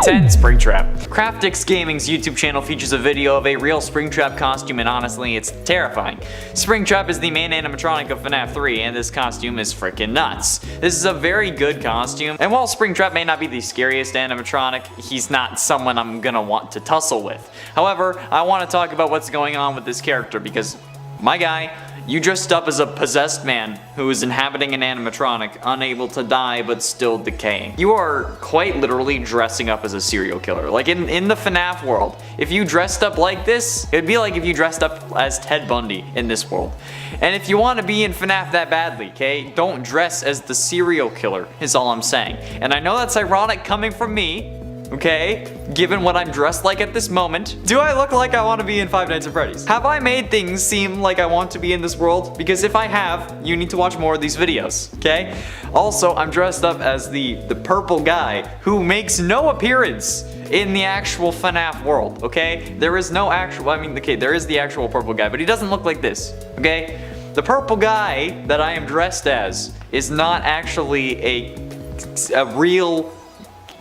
10. Springtrap. Craftix Gaming's YouTube channel features a video of a real Springtrap costume, and honestly, it's terrifying. Springtrap is the main animatronic of FNAF 3, and this costume is freaking nuts. This is a very good costume, and while Springtrap may not be the scariest animatronic, he's not someone I'm gonna want to tussle with. However, I want to talk about what's going on with this character because, my guy, you dressed up as a possessed man who is inhabiting an animatronic, unable to die but still decaying. You are quite literally dressing up as a serial killer. Like in the FNAF world, if you dressed up like this, it'd be like if you dressed up as Ted Bundy in this world. And if you want to be in FNAF that badly, okay, don't dress as the serial killer, is all I'm saying. And I know that's ironic coming from me, okay, given what I'm dressed like at this moment. Do I look like I want to be in Five Nights at Freddy's? Have I made things seem like I want to be in this world? Because if I have, you need to watch more of these videos, okay? Also, I'm dressed up as the purple guy who makes no appearance in the actual FNAF world, okay? There is no actual, there is the actual purple guy, but he doesn't look like this, okay? The purple guy that I am dressed as is not actually a real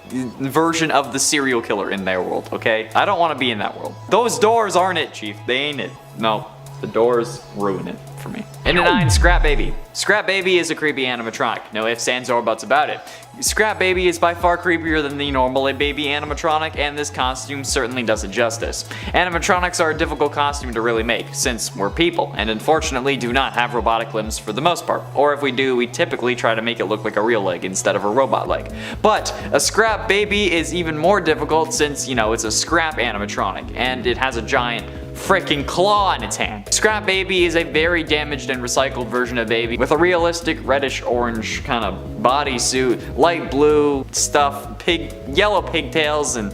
version of the serial killer in their world, okay? I don't want to be in that world. Those doors aren't it, Chief. They ain't it. No, the doors ruin it for me. And 9, Scrap Baby. Scrap Baby is a creepy animatronic. No ifs, ands, or buts about it. Scrap Baby is by far creepier than the normal baby animatronic, and this costume certainly does it justice. Animatronics are a difficult costume to really make, since we're people, and unfortunately do not have robotic limbs for the most part. Or if we do, we typically try to make it look like a real leg instead of a robot leg. But a Scrap Baby is even more difficult since, you know, it's a scrap animatronic, and it has a giant freaking claw in its hand. Scrap Baby is a very damaged and recycled version of Baby with a realistic reddish orange kind of bodysuit, light blue stuff, yellow pigtails, and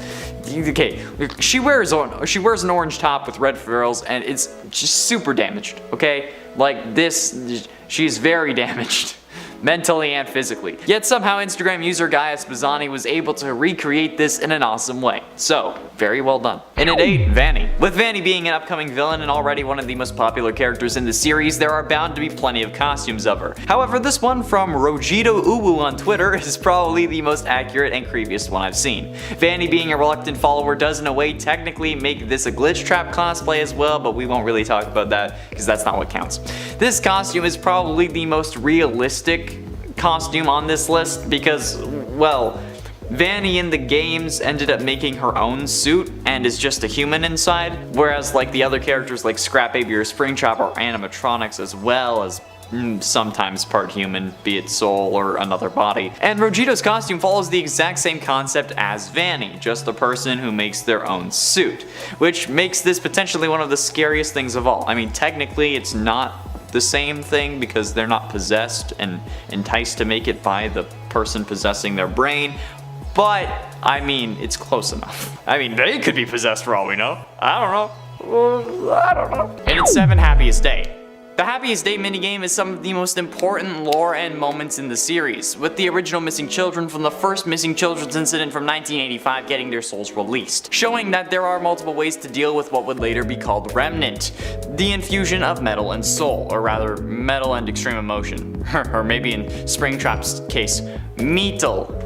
okay, she wears an orange top with red frills, and it's just super damaged, okay? Like this, she's very damaged. Mentally and physically. Yet somehow Instagram user Gaius Bazzani was able to recreate this in an awesome way. So, very well done. And at 8, Vanny. With Vanny being an upcoming villain and already one of the most popular characters in the series, there are bound to be plenty of costumes of her. However, this one from Rojito Uwu on Twitter is probably the most accurate and creepiest one I've seen. Vanny being a reluctant follower does in a way technically make this a glitch trap cosplay as well, but we won't really talk about that because that's not what counts. This costume is probably the most realistic costume on this list because, well, Vanny in the games ended up making her own suit and is just a human inside, whereas like the other characters like Scrap Baby or Springtrap are animatronics as well as sometimes part human, be it soul or another body. And Rojito's costume follows the exact same concept as Vanny, just a person who makes their own suit, which makes this potentially one of the scariest things of all. I mean, technically it's not the same thing because they're not possessed and enticed to make it by the person possessing their brain, but I mean, it's close enough. I mean, they could be possessed for all we know. I don't know. And it's 7, Happiest Day. The Happiest Day minigame is some of the most important lore and moments in the series, with the original missing children from the first missing children's incident from 1985 getting their souls released, showing that there are multiple ways to deal with what would later be called Remnant, the infusion of metal and soul, or rather metal and extreme emotion, or maybe in Springtrap's case, metal.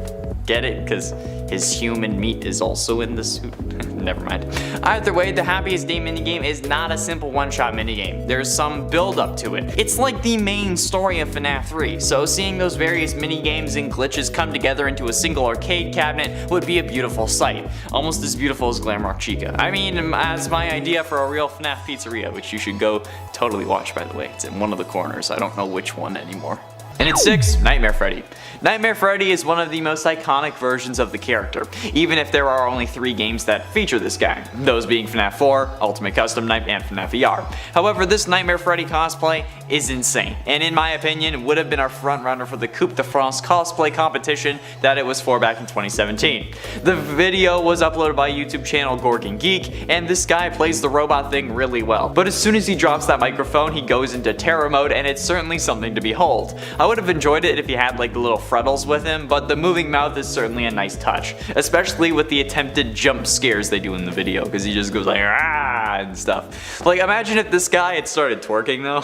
Get it? Because his human meat is also in the suit. Never mind. Either way, the Happiest Day minigame is not a simple one-shot minigame. There's some build-up to it. It's like the main story of FNAF 3, so seeing those various minigames and glitches come together into a single arcade cabinet would be a beautiful sight. Almost as beautiful as Glamrock Chica. I mean, as my idea for a real FNAF pizzeria, which you should go totally watch, by the way. It's in one of the corners. I don't know which one anymore. And at 6, Nightmare Freddy. Nightmare Freddy is one of the most iconic versions of the character, even if there are only 3 games that feature this guy, those being FNAF 4, Ultimate Custom Night, and FNAF ER. However, this Nightmare Freddy cosplay is insane, and in my opinion, would have been our frontrunner for the Coupe de France cosplay competition that it was for back in 2017. The video was uploaded by YouTube channel Gorgon Geek, and this guy plays the robot thing really well. But as soon as he drops that microphone, he goes into terror mode, and it's certainly something to behold. I I would have enjoyed it if he had like the little frettles with him, but the moving mouth is certainly a nice touch, especially with the attempted jump scares they do in the video, because he just goes like ah and stuff. Like, imagine if this guy had started twerking though.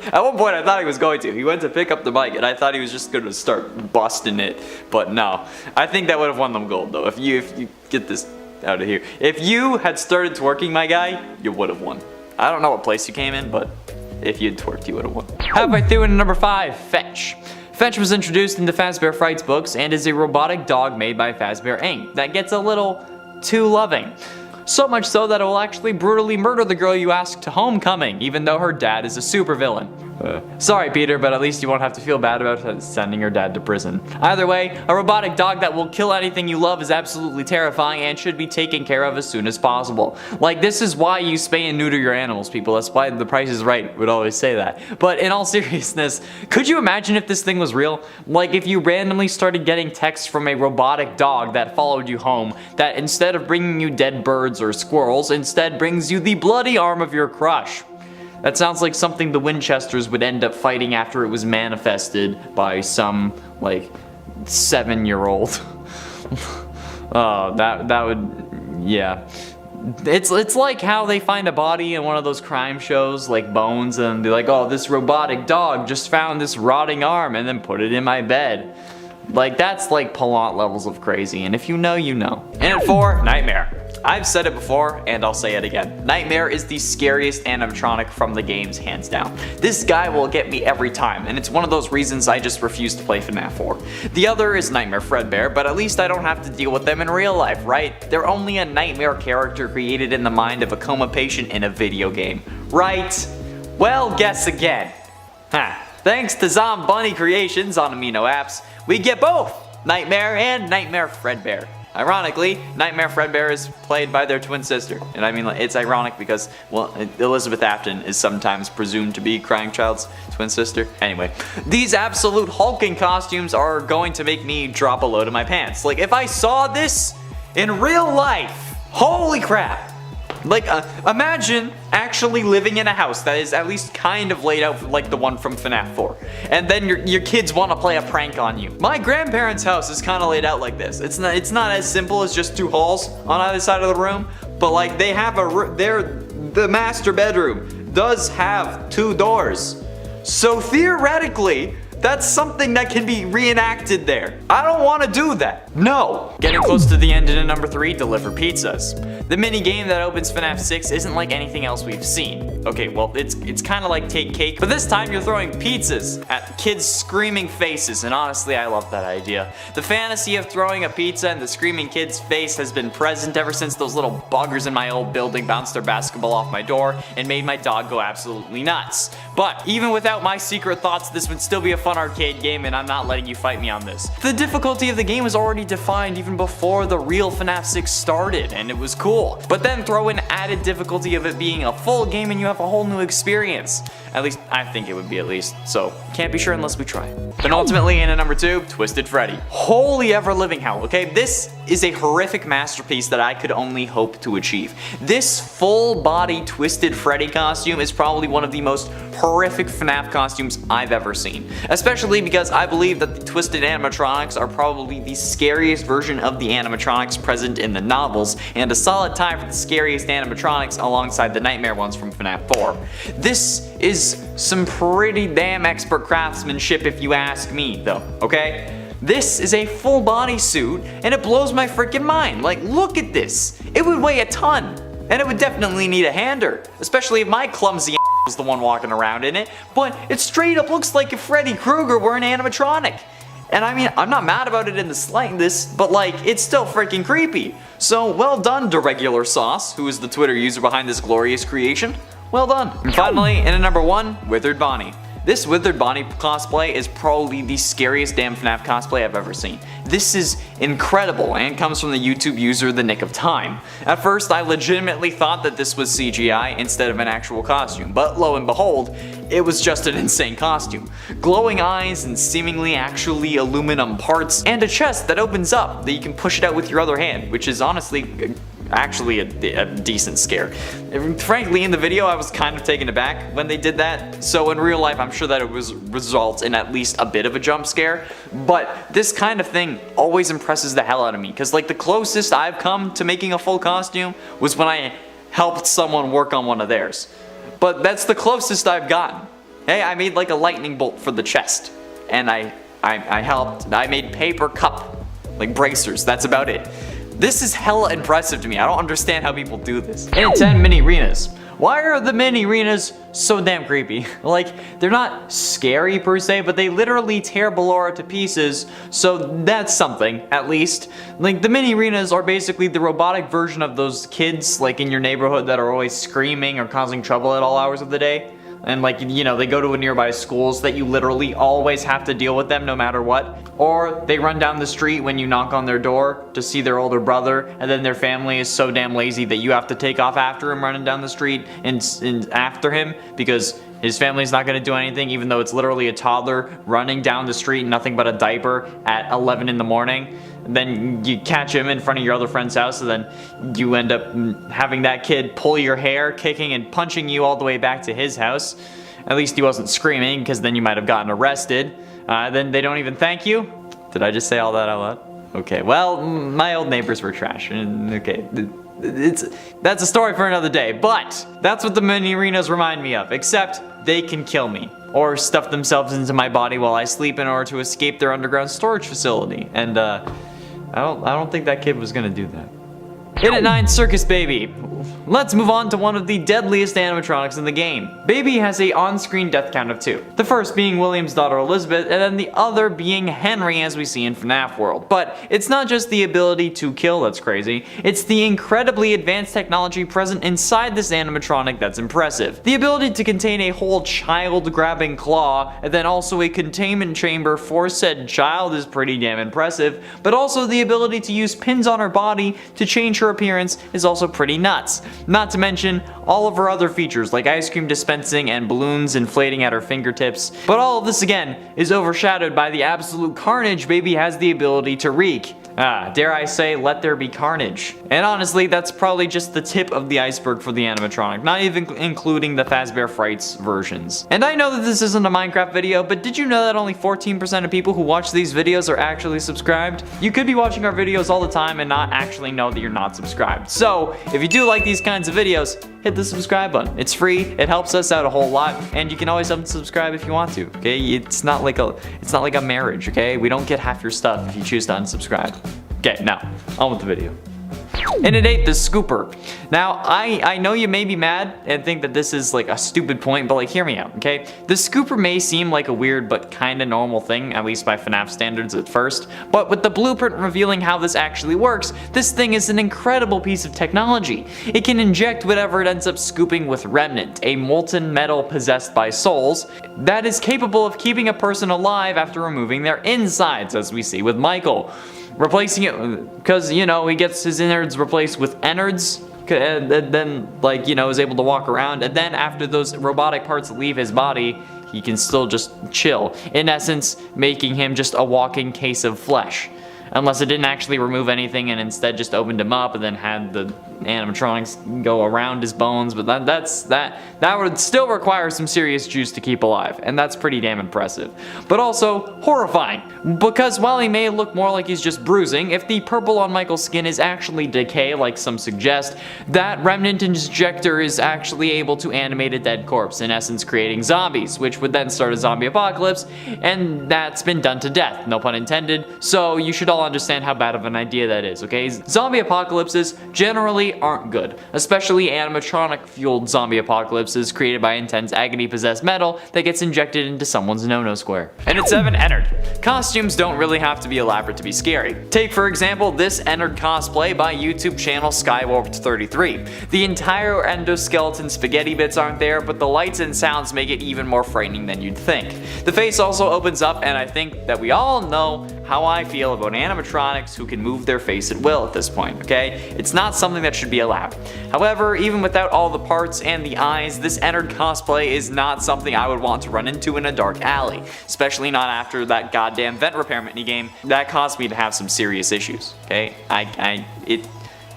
At one point I thought he was going to. He went to pick up the mic and I thought he was just going to start busting it, but no. I think that would have won them gold though. If you get this out of here. If you had started twerking, my guy, you would have won. I don't know what place you came in, but if you'd twerked, you would have won. Halfway through into number 5, Fetch. Fetch was introduced into Fazbear Frights books and is a robotic dog made by Fazbear Inc. that gets a little too loving. So much so that it will actually brutally murder the girl you ask to homecoming, even though her dad is a supervillain. Sorry, Peter, but at least you won't have to feel bad about sending your dad to prison. Either way, a robotic dog that will kill anything you love is absolutely terrifying and should be taken care of as soon as possible. Like, this is why you spay and neuter your animals, people. That's why The Price is Right would always say that. But in all seriousness, could you imagine if this thing was real? Like, if you randomly started getting texts from a robotic dog that followed you home, that instead of bringing you dead birds or squirrels, instead brings you the bloody arm of your crush. That sounds like something the Winchesters would end up fighting after it was manifested by some, like, 7-year-old. Oh, that would, yeah. It's like how they find a body in one of those crime shows, like Bones, and they're like, oh, this robotic dog just found this rotting arm and then put it in my bed. Like, that's like Palant levels of crazy, and if you know, you know. And at 4, Nightmare. I've said it before, and I'll say it again. Nightmare is the scariest animatronic from the games, hands down. This guy will get me every time, and it's one of those reasons I just refuse to play FNAF 4. The other is Nightmare Fredbear, but at least I don't have to deal with them in real life, right? They're only a nightmare character created in the mind of a coma patient in a video game, right? Well, guess again. Thanks to Zombunny Creations on Amino Apps, we get both Nightmare and Nightmare Fredbear. Ironically, Nightmare Fredbear is played by their twin sister. And I mean, it's ironic because, well, Elizabeth Afton is sometimes presumed to be Crying Child's twin sister. Anyway, these absolute hulking costumes are going to make me drop a load of my pants. Like, if I saw this in real life, holy crap. Like, imagine actually living in a house that is at least kind of laid out like the one from FNAF 4. And then your kids want to play a prank on you. My grandparents' house is kind of laid out like this. It's not as simple as just 2 halls on either side of the room, but like they have the master bedroom does have 2 doors. So theoretically, that's something that can be reenacted there. I don't want to do that. No. Getting close to the end in number 3, Deliver Pizzas. The mini game that opens FNAF 6 isn't like anything else we've seen. Okay, well, it's kind of like Take Cake, but this time you're throwing pizzas at kids' screaming faces, and honestly, I love that idea. The fantasy of throwing a pizza in the screaming kid's face has been present ever since those little buggers in my old building bounced their basketball off my door and made my dog go absolutely nuts. But even without my secret thoughts, this would still be a fun arcade game, and I'm not letting you fight me on this. The difficulty of the game was already defined even before the real FNAF 6 started, and it was cool. But then throw in added difficulty of it being a full game and you have a whole new experience. At least, I think it would be at least, so can't be sure unless we try. Then ultimately in at number 2, Twisted Freddy. Holy ever living hell, okay? This is a horrific masterpiece that I could only hope to achieve. This full body Twisted Freddy costume is probably one of the most horrific FNAF costumes I've ever seen. Especially because I believe that the Twisted animatronics are probably the scariest version of the animatronics present in the novels, and a solid tie for the scariest animatronics alongside the nightmare ones from FNAF 4. This is some pretty damn expert craftsmanship if you ask me though, okay? This is a full body suit and it blows my freaking mind. Like, look at this. It would weigh a ton and it would definitely need a hander, especially if my clumsy was the one walking around in it, but it straight up looks like if Freddy Krueger were an animatronic. And I mean, I'm not mad about it in the slightest, but like, it's still freaking creepy. So well done, DeRegular Sauce, who is the Twitter user behind this glorious creation. Well done. And finally, in at number 1, Withered Bonnie. This Withered Bonnie cosplay is probably the scariest damn FNAF cosplay I've ever seen. This is incredible and comes from the YouTube user The Nick of Time. At first, I legitimately thought that this was CGI instead of an actual costume, but lo and behold, it was just an insane costume. Glowing eyes and seemingly actually aluminum parts, and a chest that opens up that you can push it out with your other hand, which is honestly actually a decent scare. Frankly, in the video, I was kind of taken aback when they did that. So in real life, I'm sure that it was results in at least a bit of a jump scare. But this kind of thing always impresses the hell out of me, because like the closest I've come to making a full costume was when I helped someone work on one of theirs. But that's the closest I've gotten. Hey, I made like a lightning bolt for the chest, and I helped. I made paper cup like bracers. That's about it. This is hella impressive to me. I don't understand how people do this. And 10 mini arenas. Why are the mini arenas so damn creepy? Like, they're not scary per se, but they literally tear Ballora to pieces, so that's something, at least. Like, the mini arenas are basically the robotic version of those kids, like, in your neighborhood that are always screaming or causing trouble at all hours of the day. And like, you know, they go to a nearby school so that you literally always have to deal with them no matter what. Or they run down the street when you knock on their door to see their older brother, and then their family is so damn lazy that you have to take off after him running down the street and after him because his family's not going to do anything, even though it's literally a toddler running down the street in nothing but a diaper at 11 in the morning. And then you catch him in front of your other friend's house, and then you end up having that kid pull your hair, kicking and punching you all the way back to his house. At least he wasn't screaming, because then you might have gotten arrested. Then they don't even thank you. Did I just say all that out loud? Okay, well, my old neighbors were trash. Okay, that's a story for another day. But that's what the mini arenas remind me of, except they can kill me or stuff themselves into my body while I sleep in order to escape their underground storage facility. And I don't think that kid was gonna do that. In at 9, Circus Baby. Let's move on to one of the deadliest animatronics in the game. Baby has a on-screen death count of 2. The first being William's daughter Elizabeth, and then the other being Henry, as we see in FNAF World. But it's not just the ability to kill that's crazy, it's the incredibly advanced technology present inside this animatronic that's impressive. The ability to contain a whole child-grabbing claw, and then also a containment chamber for said child is pretty damn impressive, but also the ability to use pins on her body to change her appearance is also pretty nuts. Not to mention all of her other features like ice cream dispensing and balloons inflating at her fingertips. But all of this again is overshadowed by the absolute carnage Baby has the ability to wreak. Dare I say, let there be carnage. And honestly, that's probably just the tip of the iceberg for the animatronic, not even including the Fazbear Frights versions. And I know that this isn't a Minecraft video, but did you know that only 14% of people who watch these videos are actually subscribed? You could be watching our videos all the time and not actually know that you're not subscribed. So, if you do like these kinds of videos, hit the subscribe button. It's free, it helps us out a whole lot, and you can always unsubscribe if you want to, okay? It's not like a marriage, okay? We don't get half your stuff if you choose to unsubscribe. Okay, now, on with the video. In at 8, the Scooper. Now, I know you may be mad and think that this is like a stupid point, but like hear me out, okay? The Scooper may seem like a weird but kinda normal thing, at least by FNAF standards at first, but with the blueprint revealing how this actually works, this thing is an incredible piece of technology. It can inject whatever it ends up scooping with Remnant, a molten metal possessed by souls, that is capable of keeping a person alive after removing their insides, as we see with Michael. Replacing it, because, you know, he gets his innards replaced with innards, and then, like, you know, is able to walk around, and then after those robotic parts leave his body, he can still just chill, in essence, making him just a walking case of flesh. Unless it didn't actually remove anything and instead just opened him up and then had the animatronics go around his bones, but that would still require some serious juice to keep alive, and that's pretty damn impressive. But also horrifying, because while he may look more like he's just bruising, if the purple on Michael's skin is actually decay like some suggest, that Remnant injector is actually able to animate a dead corpse, in essence creating zombies, which would then start a zombie apocalypse, and that's been done to death, no pun intended, so you should all understand how bad of an idea that is, okay? Zombie apocalypses generally aren't good, especially animatronic-fueled zombie apocalypses created by intense agony-possessed metal that gets injected into someone's no-no square. And at 7, Ennard. Costumes don't really have to be elaborate to be scary. Take, for example, this Ennard cosplay by YouTube channel Skywarped33. The entire endoskeleton spaghetti bits aren't there, but the lights and sounds make it even more frightening than you'd think. The face also opens up, and I think that we all know how I feel about animatronics who can move their face at will at this point, okay? It's not something that should be allowed. However, even without all the parts and the eyes, this Ennard cosplay is not something I would want to run into in a dark alley, especially not after that goddamn vent repair minigame that caused me to have some serious issues, okay?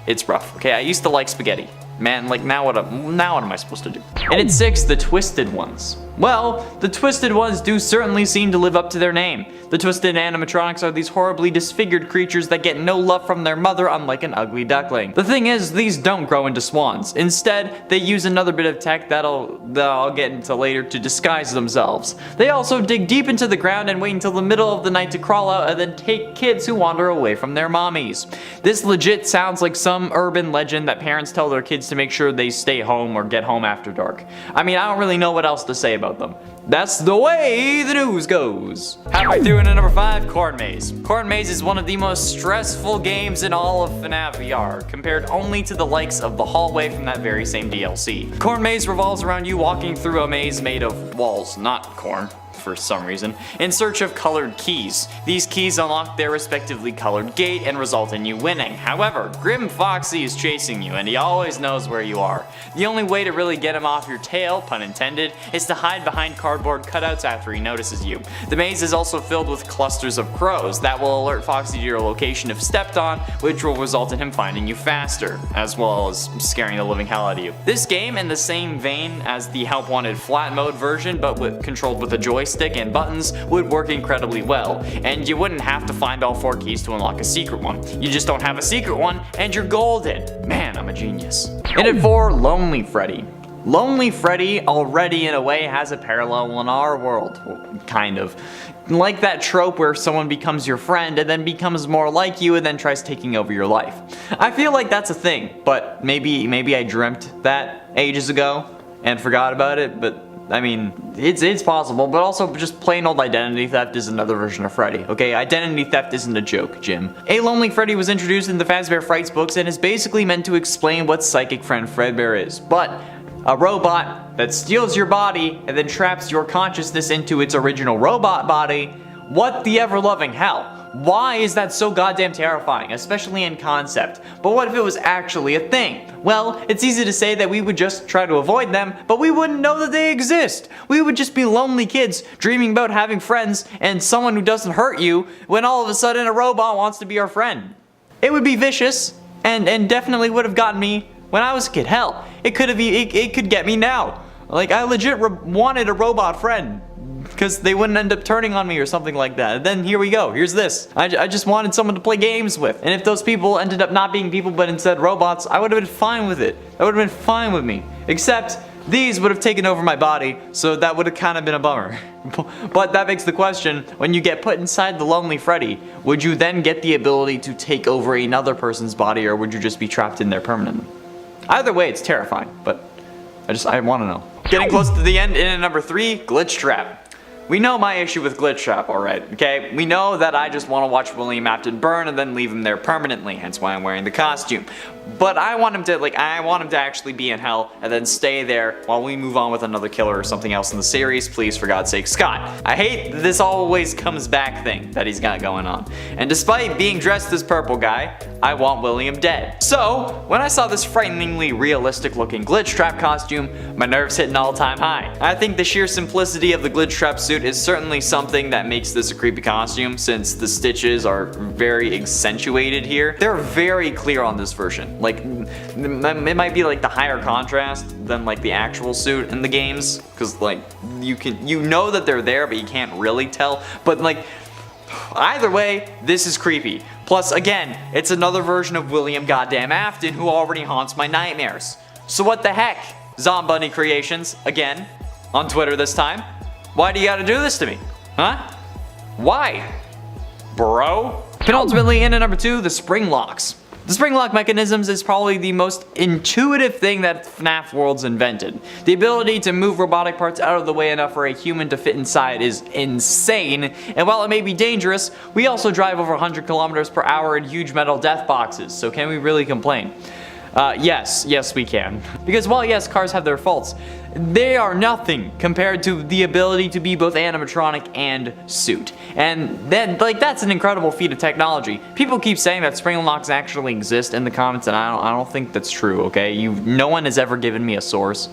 It's rough, okay? I used to like spaghetti. Man, like now what am I supposed to do? And at 6, the Twisted Ones. Well, the Twisted Ones do certainly seem to live up to their name. The Twisted Animatronics are these horribly disfigured creatures that get no love from their mother, unlike an ugly duckling. The thing is, these don't grow into swans. Instead, they use another bit of tech that I'll get into later to disguise themselves. They also dig deep into the ground and wait until the middle of the night to crawl out and then take kids who wander away from their mommies. This legit sounds like some urban legend that parents tell their kids to make sure they stay home or get home after dark. I mean, I don't really know what else to say about them. That's the way the news goes. Halfway through into number 5, Corn Maze. Corn Maze is one of the most stressful games in all of FNAF VR, compared only to the likes of the hallway from that very same DLC. Corn Maze revolves around you walking through a maze made of walls, not corn, for some reason, in search of colored keys. These keys unlock their respectively colored gate and result in you winning. However, Grim Foxy is chasing you and he always knows where you are. The only way to really get him off your tail, pun intended, is to hide behind cardboard cutouts after he notices you. The maze is also filled with clusters of crows that will alert Foxy to your location if stepped on, which will result in him finding you faster, as well as scaring the living hell out of you. This game, in the same vein as the Help Wanted flat mode version, but controlled with a joystick and buttons, would work incredibly well, and you wouldn't have to find all 4 keys to unlock a secret one. You just don't have a secret one and you're golden. Man, I'm a genius. And at 4, Lonely Freddy. Lonely Freddy already in a way has a parallel in our world, well, kind of. Like that trope where someone becomes your friend and then becomes more like you and then tries taking over your life. I feel like that's a thing, but maybe I dreamt that ages ago and forgot about it, but I mean, it's possible, but also just plain old identity theft is another version of Freddy, okay? Identity theft isn't a joke, Jim. A Lonely Freddy was introduced in the Fazbear Frights books and is basically meant to explain what Psychic Friend Fredbear is, but a robot that steals your body and then traps your consciousness into its original robot body. What the ever-loving hell? Why is that so goddamn terrifying, especially in concept? But what if it was actually a thing? Well, it's easy to say that we would just try to avoid them, but we wouldn't know that they exist. We would just be lonely kids dreaming about having friends and someone who doesn't hurt you when all of a sudden a robot wants to be our friend. It would be vicious and definitely would have gotten me when I was a kid. Hell, it could get me now. Like, I legit wanted a robot friend, because they wouldn't end up turning on me or something like that. And then here we go, here's this. I just wanted someone to play games with. And if those people ended up not being people but instead robots, I would have been fine with it. That would have been fine with me. Except, these would have taken over my body, so that would have kind of been a bummer. But that begs the question, when you get put inside the Lonely Freddy, would you then get the ability to take over another person's body, or would you just be trapped in there permanently? Either way, it's terrifying, but I want to know. Getting close to the end, in at number 3, Glitch Trap. We know my issue with Glitch Trap, alright, okay? We know that I just want to watch William Afton burn and then leave him there permanently, hence why I'm wearing the costume. But I want him to actually be in hell and then stay there while we move on with another killer or something else in the series. Please, for God's sake, Scott. I hate this always comes back thing that he's got going on. And despite being dressed as Purple Guy, I want William dead. So, when I saw this frighteningly realistic looking Glitch Trap costume, my nerves hit an all-time high. I think the sheer simplicity of the Glitch Trap suit is certainly something that makes this a creepy costume, since the stitches are very accentuated here. They're very clear on this version. Like, it might be like the higher contrast than like the actual suit in the games, because like you know that they're there but you can't really tell. But like, either way, this is creepy. Plus, again, it's another version of William goddamn Afton, who already haunts my nightmares. So what the heck, Zombunny Creations, again, on Twitter this time. Why do you gotta do this to me? Huh? Why? Bro? Penultimately, in at number 2, the springlocks. The springlock mechanisms is probably the most intuitive thing that FNAF World's invented. The ability to move robotic parts out of the way enough for a human to fit inside is insane, and while it may be dangerous, we also drive over 100 kilometers per hour in huge metal death boxes, so can we really complain? Yes we can. Because while yes, cars have their faults, they are nothing compared to the ability to be both animatronic and suit. And then, like, that's an incredible feat of technology. People keep saying that spring locks actually exist in the comments, and I don't think that's true, okay? No one has ever given me a source,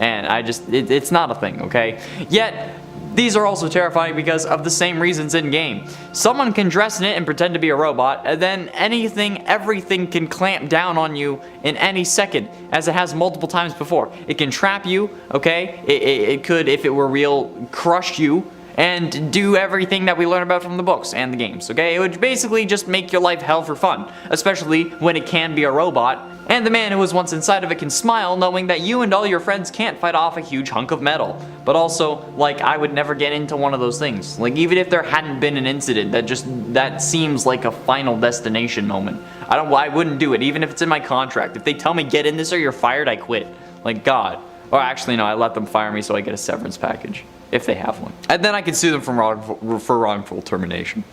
and it's not a thing, okay? Yet, These are also terrifying because of the same reasons in game. Someone can dress in it and pretend to be a robot, and then everything can clamp down on you in any second, as it has multiple times before. It can trap you, okay? It could, if it were real, crush you, and do everything that we learn about from the books and the games, okay? It would basically just make your life hell for fun, especially when it can be a robot, and the man who was once inside of it can smile knowing that you and all your friends can't fight off a huge hunk of metal. But also, like, I would never get into one of those things. Like, even if there hadn't been an incident, that seems like a final destination moment. I wouldn't do it, even if it's in my contract. If they tell me get in this or you're fired, I quit. Like, God. Or actually, no, I let them fire me so I get a severance package. If they have one. And then I can sue them for wrongful termination.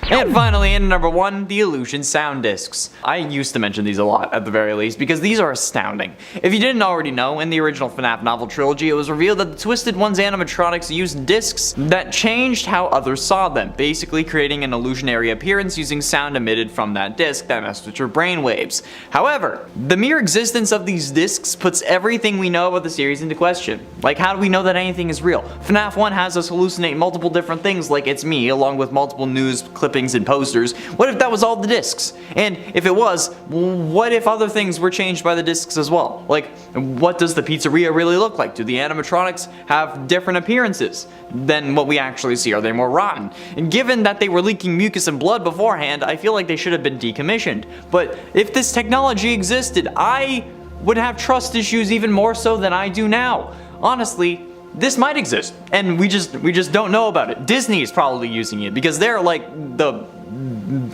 And finally, in number 1, the Illusion Sound Discs. I used to mention these a lot, at the very least, because these are astounding. If you didn't already know, in the original FNAF novel trilogy, it was revealed that the Twisted One's animatronics used discs that changed how others saw them, basically creating an illusionary appearance using sound emitted from that disc that messed with your brainwaves. However, the mere existence of these discs puts everything we know about the series into question. Like, how do we know that anything is real? FNAF 1 has us hallucinate multiple different things like it's me, along with multiple news clippings and posters. What if that was all the discs? And if it was, what if other things were changed by the discs as well? Like, what does the pizzeria really look like? Do the animatronics have different appearances than what we actually see? Are they more rotten? And given that they were leaking mucus and blood beforehand, I feel like they should have been decommissioned. But if this technology existed, I would have trust issues even more so than I do now. Honestly, this might exist, and we just don't know about it. Disney is probably using it because they're like the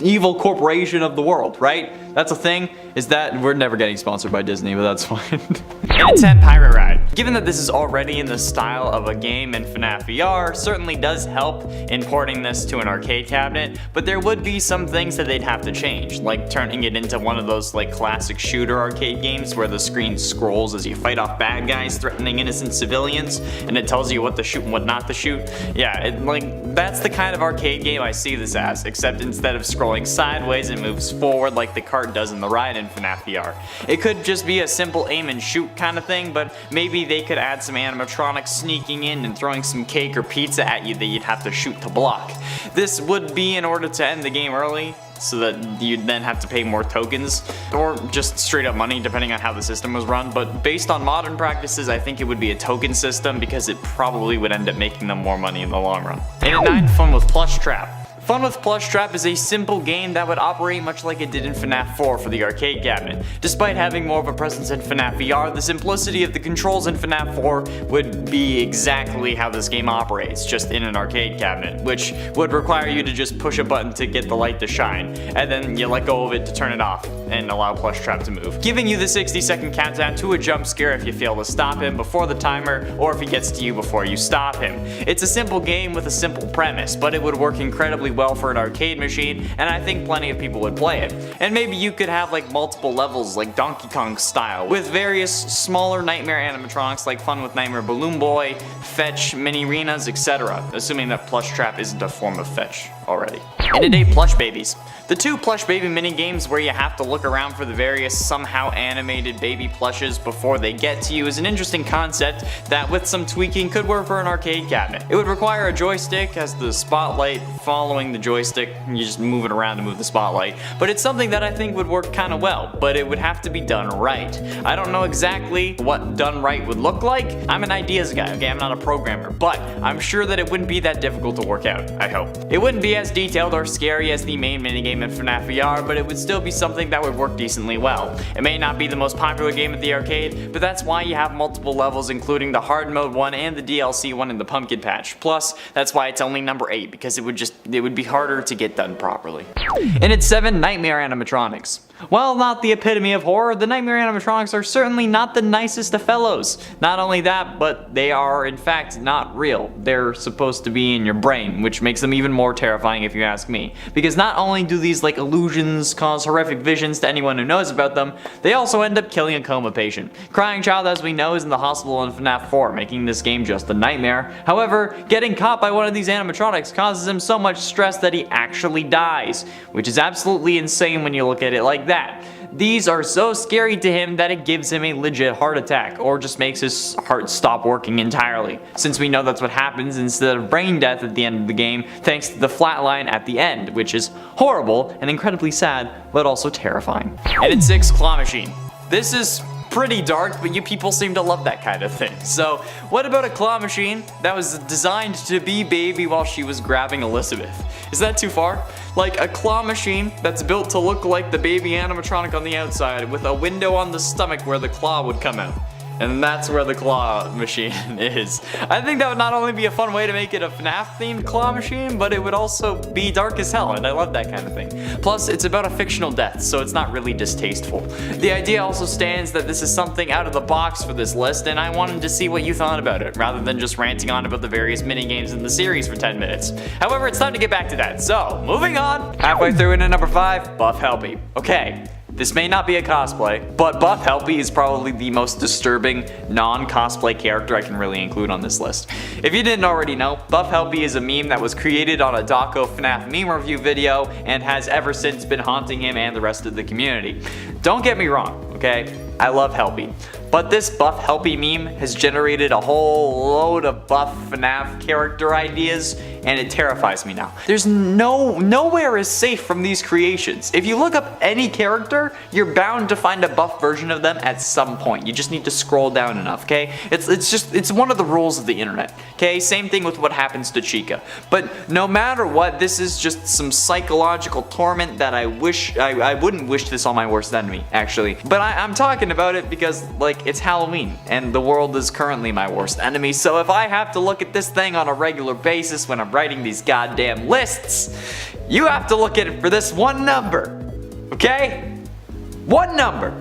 evil corporation of the world, right? That's a thing, is that we're never getting sponsored by Disney, but that's fine. And a 10 Pirate Ride. Given that this is already in the style of a game in FNAF VR, certainly does help in porting this to an arcade cabinet, but there would be some things that they'd have to change, like turning it into one of those like classic shooter arcade games where the screen scrolls as you fight off bad guys threatening innocent civilians, and it tells you what to shoot and what not to shoot. Yeah, that's the kind of arcade game I see this as, except instead of scrolling sideways, it moves forward like the cart does in the ride in FNAF VR. It could just be a simple aim and shoot kind of thing, but maybe they could add some animatronics sneaking in and throwing some cake or pizza at you that you'd have to shoot to block. This would be in order to end the game early, so that you'd then have to pay more tokens, or just straight up money depending on how the system was run, but based on modern practices I think it would be a token system because it probably would end up making them more money in the long run. And at 9, Fun with Plush Trap. Fun with Plush Trap is a simple game that would operate much like it did in FNAF 4 for the arcade cabinet. Despite having more of a presence in FNAF VR, the simplicity of the controls in FNAF 4 would be exactly how this game operates, just in an arcade cabinet, which would require you to just push a button to get the light to shine, and then you let go of it to turn it off and allow Plush Trap to move, giving you the 60-second countdown to a jump scare if you fail to stop him before the timer, or if he gets to you before you stop him. It's a simple game with a simple premise, but it would work incredibly well for an arcade machine, and I think plenty of people would play it. And maybe you could have like multiple levels like Donkey Kong style, with various smaller nightmare animatronics like Fun with Nightmare Balloon Boy, Fetch, Mini Arenas, etc. Assuming that Plush Trap isn't a form of Fetch already. And today, Plush Babies. The 2 Plush Baby minigames where you have to look around for the various somehow animated baby plushes before they get to you is an interesting concept that with some tweaking could work for an arcade cabinet. It would require a joystick as the spotlight following the joystick, you just move it around to move the spotlight, but it's something that I think would work kinda well, but it would have to be done right. I don't know exactly what done right would look like. I'm an ideas guy, okay, I'm not a programmer, but I'm sure that it wouldn't be that difficult to work out, I hope. It wouldn't be as detailed or scary as the main minigame in FNAF VR, but it would still be something that would work decently well. It may not be the most popular game at the arcade, but that's why you have multiple levels including the hard mode one and the DLC one in the pumpkin patch. Plus, that's why it's only number 8, because it would be harder to get done properly. And at 7, Nightmare Animatronics. While not the epitome of horror, the Nightmare Animatronics are certainly not the nicest of fellows. Not only that, but they are in fact not real. They're supposed to be in your brain, which makes them even more terrifying if you ask me. Because not only do these like illusions cause horrific visions to anyone who knows about them, they also end up killing a coma patient. Crying Child, as we know, is in the hospital in FNAF 4, making this game just a nightmare. However, getting caught by one of these animatronics causes him so much stress that he actually dies, which is absolutely insane when you look at it like that. that. These are so scary to him that it gives him a legit heart attack, or just makes his heart stop working entirely, since we know that's what happens instead of brain death at the end of the game, thanks to the flatline at the end, which is horrible and incredibly sad, but also terrifying. And at 6, Claw Machine. This is pretty dark, but you people seem to love that kind of thing. So what about a claw machine that was designed to be baby while she was grabbing Elizabeth? Is that too far? Like a claw machine that's built to look like the baby animatronic on the outside with a window on the stomach where the claw would come out. And that's where the claw machine is. I think that would not only be a fun way to make it a FNAF themed claw machine, but it would also be dark as hell, and I love that kind of thing. Plus, it's about a fictional death, so it's not really distasteful. The idea also stands that this is something out of the box for this list, and I wanted to see what you thought about it, rather than just ranting on about the various minigames in the series for 10 minutes. However, it's time to get back to that, so moving on! Halfway through into number 5, Buff Helpy. Okay. This may not be a cosplay, but Buff Helpy is probably the most disturbing non-cosplay character I can really include on this list. If you didn't already know, Buff Helpy is a meme that was created on a Daco FNAF meme review video and has ever since been haunting him and the rest of the community. Don't get me wrong, okay? I love Helpy. But this Buff Helpy meme has generated a whole load of Buff FNAF character ideas, and it terrifies me now. There's nowhere is safe from these creations. If you look up any character, you're bound to find a buff version of them at some point. You just need to scroll down enough, okay? It's one of the rules of the internet, okay? Same thing with what happens to Chica. But no matter what, this is just some psychological torment that I wouldn't wish this on my worst enemy, actually. But I'm talking about it because, like, it's Halloween, and the world is currently my worst enemy, so if I have to look at this thing on a regular basis when I'm writing these goddamn lists, you have to look at it for this one number, okay? One number.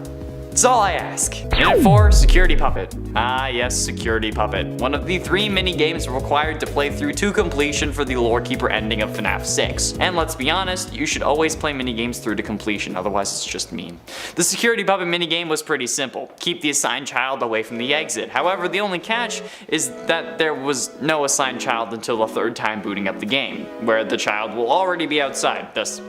That's all I ask. And at 4, Security Puppet. Ah yes, Security Puppet. One of the 3 mini-games required to play through to completion for the Lore Keeper ending of FNAF 6. And let's be honest, you should always play mini-games through to completion, otherwise it's just mean. The Security Puppet mini-game was pretty simple. Keep the assigned child away from the exit. However, the only catch is that there was no assigned child until the 3rd time booting up the game, where the child will already be outside, thus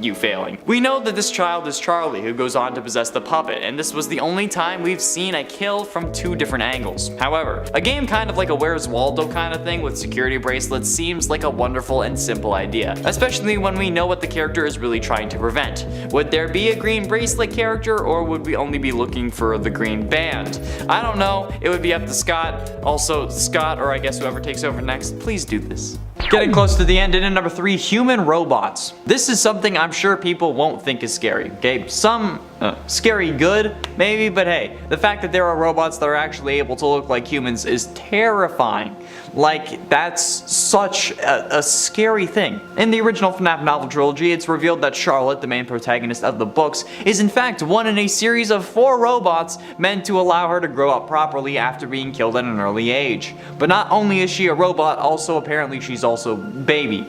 you failing. We know that this child is Charlie, who goes on to possess the puppet, and this was the only time we've seen a kill from 2 different angles. However, a game kind of like a Where's Waldo kind of thing with security bracelets seems like a wonderful and simple idea, especially when we know what the character is really trying to prevent. Would there be a green bracelet character, or would we only be looking for the green band? I don't know, it would be up to Scott. Also, Scott, or I guess whoever takes over next, please do this. Getting close to the end, and in number 3, human robots. This is something I'm sure people won't think is scary, okay? Some scary good, maybe, but hey, the fact that there are robots that are actually able to look like humans is terrifying. Like, that's such a scary thing. In the original FNAF novel trilogy, it's revealed that Charlotte, the main protagonist of the books, is in fact one in a series of 4 robots meant to allow her to grow up properly after being killed at an early age. But not only is she a robot, also apparently she's also baby.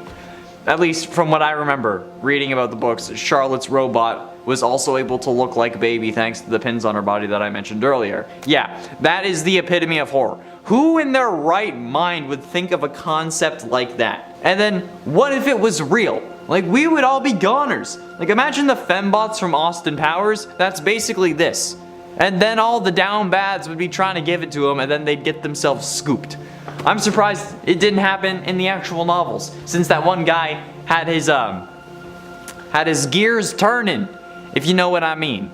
At least from what I remember reading about the books, Charlotte's robot was also able to look like baby thanks to the pins on her body that I mentioned earlier. Yeah, that is the epitome of horror. Who in their right mind would think of a concept like that? And then, what if it was real? Like, we would all be goners. Like, imagine the fembots from Austin Powers. That's basically this. And then all the down bads would be trying to give it to them, and then they'd get themselves scooped. I'm surprised it didn't happen in the actual novels, since that one guy had his gears turning, if you know what I mean.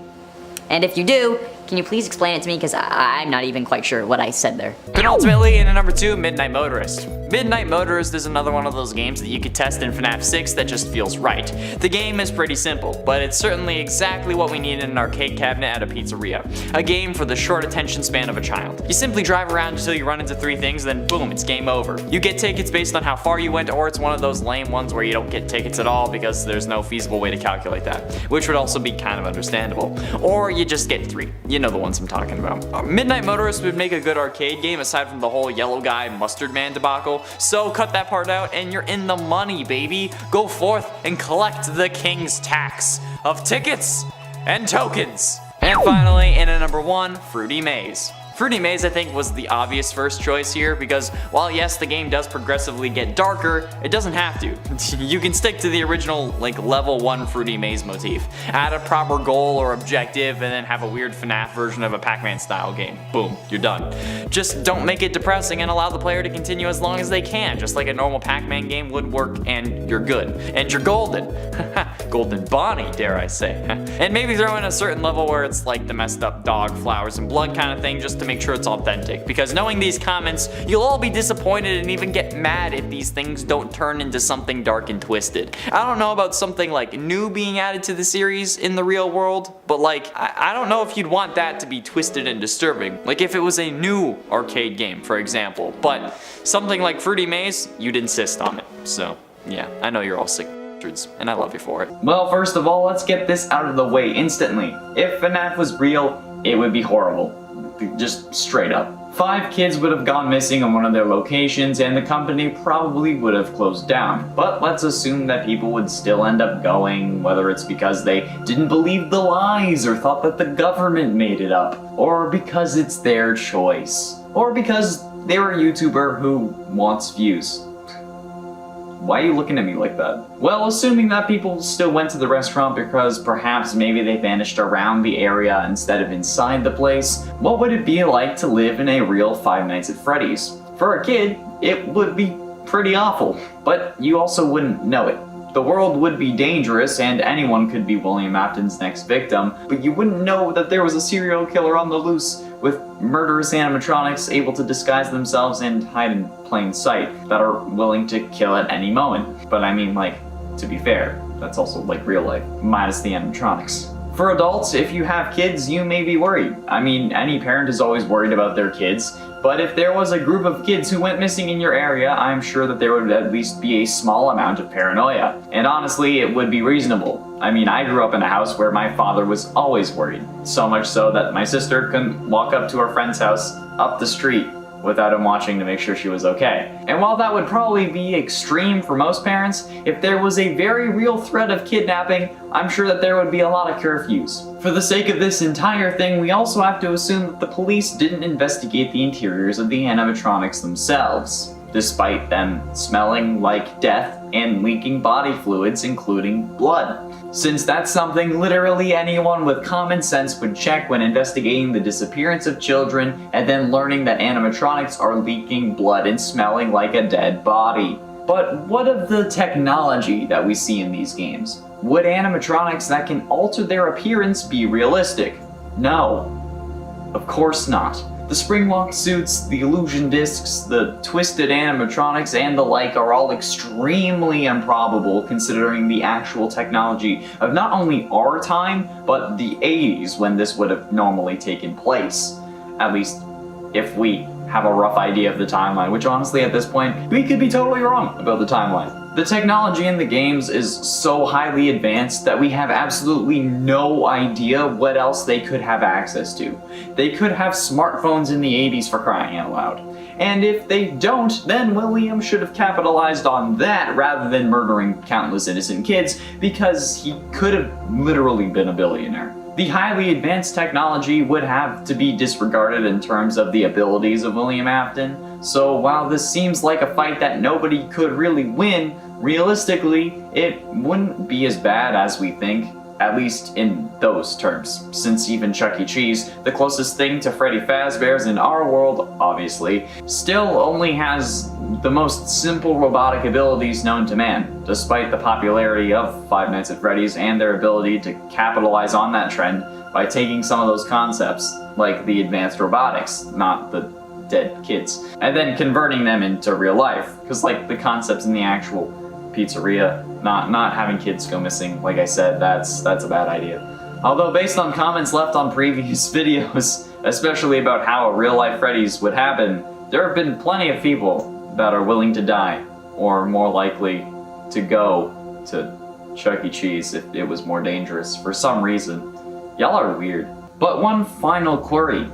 And if you do, can you please explain it to me, because I'm not even quite sure what I said there. Penultimately, in at number 2, Midnight Motorist. Midnight Motorist is another one of those games that you could test in FNAF 6 that just feels right. The game is pretty simple, but it's certainly exactly what we need in an arcade cabinet at a pizzeria. A game for the short attention span of a child. You simply drive around until you run into 3 things, then boom, it's game over. You get tickets based on how far you went, or it's one of those lame ones where you don't get tickets at all because there's no feasible way to calculate that, which would also be kind of understandable. Or you just get 3. You know the ones I'm talking about. Midnight Motorist would make a good arcade game aside from the whole yellow guy mustard man debacle, so cut that part out and you're in the money, baby. Go forth and collect the king's tax of tickets and tokens. And finally, in at number 1, Fruity Maze. Fruity Maze, I think, was the obvious first choice here because while yes, the game does progressively get darker, it doesn't have to. You can stick to the original like level 1 Fruity Maze motif, add a proper goal or objective, and then have a weird FNAF version of a Pac-Man style game. Boom, you're done. Just don't make it depressing and allow the player to continue as long as they can, just like a normal Pac-Man game would work, and you're good. And you're golden. Golden Bonnie, dare I say. And maybe throw in a certain level where it's like the messed up dog, flowers, and blood kind of thing just to make sure it's authentic. Because knowing these comments, you'll all be disappointed and even get mad if these things don't turn into something dark and twisted. I don't know about something like new being added to the series in the real world, but like, I don't know if you'd want that to be twisted and disturbing. Like if it was a new arcade game, for example. But something like Fruity Maze, you'd insist on it. So yeah, I know you're all sick, and I love you for it. Well, first of all, let's get this out of the way instantly. If FNAF was real, it would be horrible. Just straight up. 5 kids would have gone missing on one of their locations and the company probably would have closed down. But let's assume that people would still end up going, whether it's because they didn't believe the lies or thought that the government made it up, or because it's their choice, or because they're a YouTuber who wants views. Why are you looking at me like that? Well, assuming that people still went to the restaurant because perhaps maybe they vanished around the area instead of inside the place, what would it be like to live in a real Five Nights at Freddy's? For a kid, it would be pretty awful, but you also wouldn't know it. The world would be dangerous and anyone could be William Afton's next victim, but you wouldn't know that there was a serial killer on the loose with murderous animatronics able to disguise themselves and hide in plain sight that are willing to kill at any moment. But I mean, like, to be fair, that's also like real life, minus the animatronics. For adults, if you have kids, you may be worried. I mean, any parent is always worried about their kids, but if there was a group of kids who went missing in your area, I'm sure that there would at least be a small amount of paranoia. And honestly, it would be reasonable. I mean, I grew up in a house where my father was always worried. So much so that my sister couldn't walk up to her friend's house up the street without him watching to make sure she was okay. And while that would probably be extreme for most parents, if there was a very real threat of kidnapping, I'm sure that there would be a lot of curfews. For the sake of this entire thing, we also have to assume that the police didn't investigate the interiors of the animatronics themselves, despite them smelling like death and leaking body fluids, including blood. Since that's something literally anyone with common sense would check when investigating the disappearance of children and then learning that animatronics are leaking blood and smelling like a dead body. But what of the technology that we see in these games? Would animatronics that can alter their appearance be realistic? No. Of course not. The springlock suits, the illusion discs, the twisted animatronics, and the like are all extremely improbable considering the actual technology of not only our time, but the 80s when this would have normally taken place. At least, if we have a rough idea of the timeline, which honestly at this point, we could be totally wrong about the timeline. The technology in the games is so highly advanced that we have absolutely no idea what else they could have access to. They could have smartphones in the 80s for crying out loud. And if they don't, then William should have capitalized on that rather than murdering countless innocent kids, because he could have literally been a billionaire. The highly advanced technology would have to be disregarded in terms of the abilities of William Afton. So while this seems like a fight that nobody could really win, realistically, it wouldn't be as bad as we think, at least in those terms, since even Chuck E. Cheese, the closest thing to Freddy Fazbear's in our world, obviously, still only has the most simple robotic abilities known to man, despite the popularity of Five Nights at Freddy's and their ability to capitalize on that trend by taking some of those concepts, like the advanced robotics, not the dead kids, and then converting them into real life, because like the concepts in the actual pizzeria, not having kids go missing, like I said, that's a bad idea. Although based on comments left on previous videos, especially about how a real-life Freddy's would happen, there have been plenty of people that are willing to die, or more likely to go to Chuck E. Cheese if it was more dangerous for some reason. Y'all are weird. But one final query.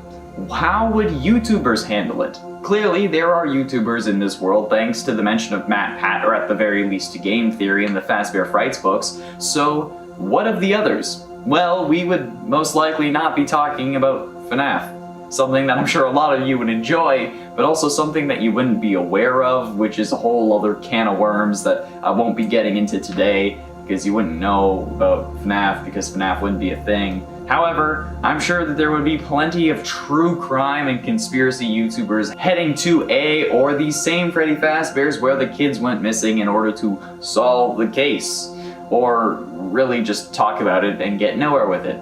How would YouTubers handle it? Clearly, there are YouTubers in this world thanks to the mention of Matt Pat, or at the very least Game Theory in the Fazbear Frights books, so what of the others? Well, we would most likely not be talking about FNAF. something that I'm sure a lot of you would enjoy, but also something that you wouldn't be aware of, which is a whole other can of worms that I won't be getting into today, because you wouldn't know about FNAF, because FNAF wouldn't be a thing. However, I'm sure that there would be plenty of true crime and conspiracy YouTubers heading to a or the same Freddy Fazbears where the kids went missing in order to solve the case. Or really just talk about it and get nowhere with it.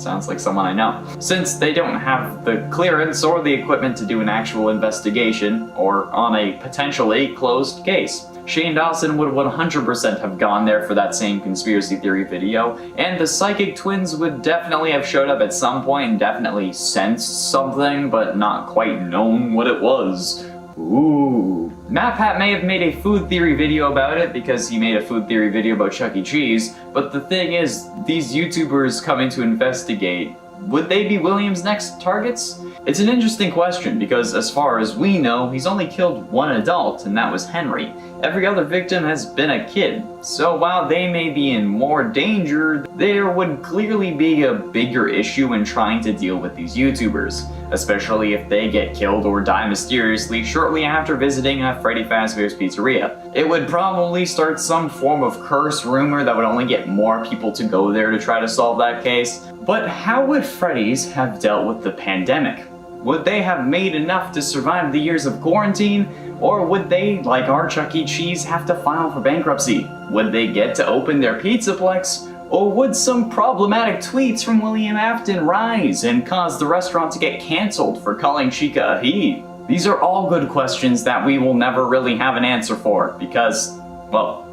Sounds like someone I know. Since they don't have the clearance or the equipment to do an actual investigation, or on a potentially closed case. Shane Dawson would 100% have gone there for that same conspiracy theory video, and the psychic twins would definitely have showed up at some point and definitely sensed something, but not quite known what it was. Ooh. MatPat may have made a food theory video about it because he made a food theory video about Chuck E. Cheese, but the thing is, these YouTubers coming to investigate, would they be William's next targets? It's an interesting question because as far as we know, he's only killed one adult, and that was Henry. Every other victim has been a kid, so while they may be in more danger, there would clearly be a bigger issue in trying to deal with these YouTubers, especially if they get killed or die mysteriously shortly after visiting a Freddy Fazbear's Pizzeria. It would probably start some form of curse rumor that would only get more people to go there to try to solve that case. But how would Freddy's have dealt with the pandemic? Would they have made enough to survive the years of quarantine? Or would they, like our Chuck E. Cheese, have to file for bankruptcy? Would they get to open their Pizzaplex? Or would some problematic tweets from William Afton rise and cause the restaurant to get cancelled for calling Chica a he? These are all good questions that we will never really have an answer for because, well,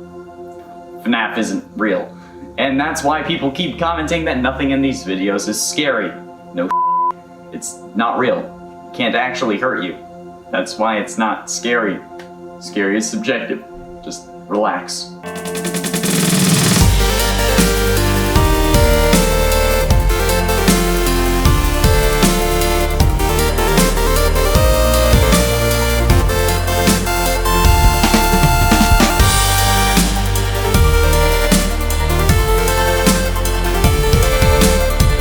FNAF isn't real. And that's why people keep commenting that nothing in these videos is scary. No, it's not real. It can't actually hurt you. That's why it's not scary. Scary is subjective. Just relax.